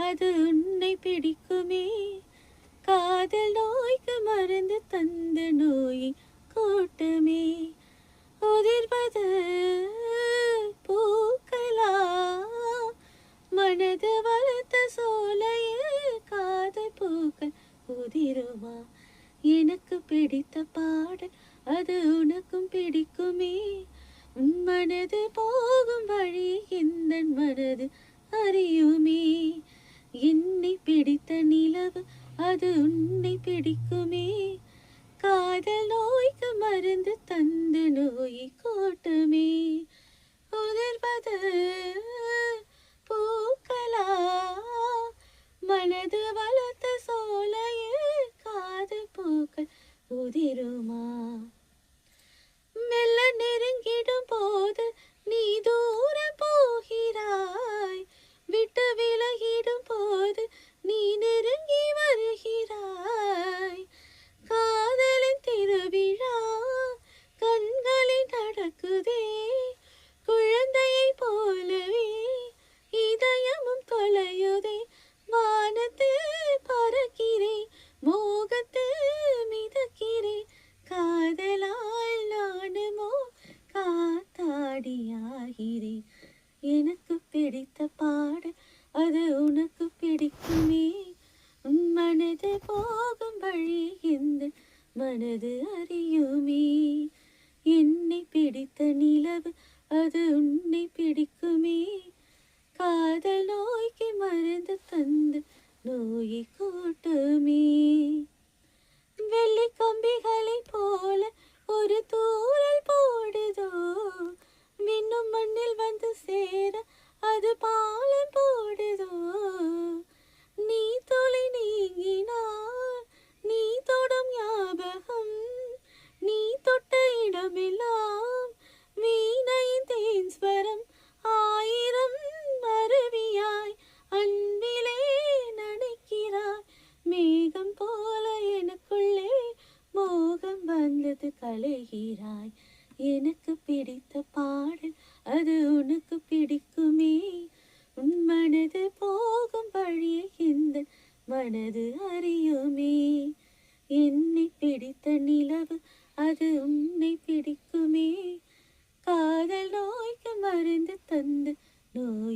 அது உன்னை பிடிக்குமே. காதல் நோய்க்கு மருந்து தந்த நோயை கூட்டமே. உதிர்வது பூக்களா, மனது வளர்த்த சோலையில் காதல் பூக்கள் உதிருமா. எனக்கு பிடித்த பாடல் அது உனக்கும் பிடிக்குமே. உன் மனது போகும் வழி எந்த மனது அறியுமே. என்னை பிடித்த நிலவு அது உன்னை பிடிக்குமே. காதல் நோய்க்கு மருந்து தந்து நோயை கூட்டுமே. உதிர்வது பூக்களா, மனது வளர்த்த சோலையில் காதல் பூக்கள் உதிருமா. மெல்ல நெருங்கிடும் போது நீ தூரம் போகிறாய். விட்டு விலகிடும் போது நீ நெருங்கி வருகிறாய். காதலின் திருவிழா கண்களில் நடக்குதே. குழந்தையை போலவே இதயமும் தொலையுதே. வானத்தில் பறக்கிறேன், மோகத்தில் மிதக்கிறேன். காதலால் நானுமோ காத்தாடியாகிறேன். எனக்கு பிடித்த பாடல் அது உனக்கு பிடிக்குமே. உன் மனது போகும் வழி எந்த மனது அறியுமே. என்னை பிடித்த நிலவு அது உன்னை பிடிக்குமே. காதல் நோய்க்கு மருந்து தந்து நோயை கூட்டுமே. வெள்ளி கம்பிகளை போல ஒரு தூரல் போடுதோ. மின்னும் மண்ணில் வந்து சேர அது பாலம் போடுதோ. நீ தொலை நீங்கினார் நீ தொடும் ஞாபகம். நீ தொட்ட இடமெல்லாம் வீணையின் தேன் ஸ்வரம். ஆயிரம் அருவியாய் அன்பிலே நனைக்கிறாய். மேகம் போல எனக்குள்ளே மோகம் வந்தது கலைகிறாய். எனக்கு பிடித்த பாடல் அது உனக்கு பிடிக்குமே. உன் மனது போகும் வழியை இந்த மனது அறியுமே. என்னை பிடித்த நிலவு அது உன்னை பிடிக்குமே. காதல் நோய்க்கு மருந்து தந்து நோய்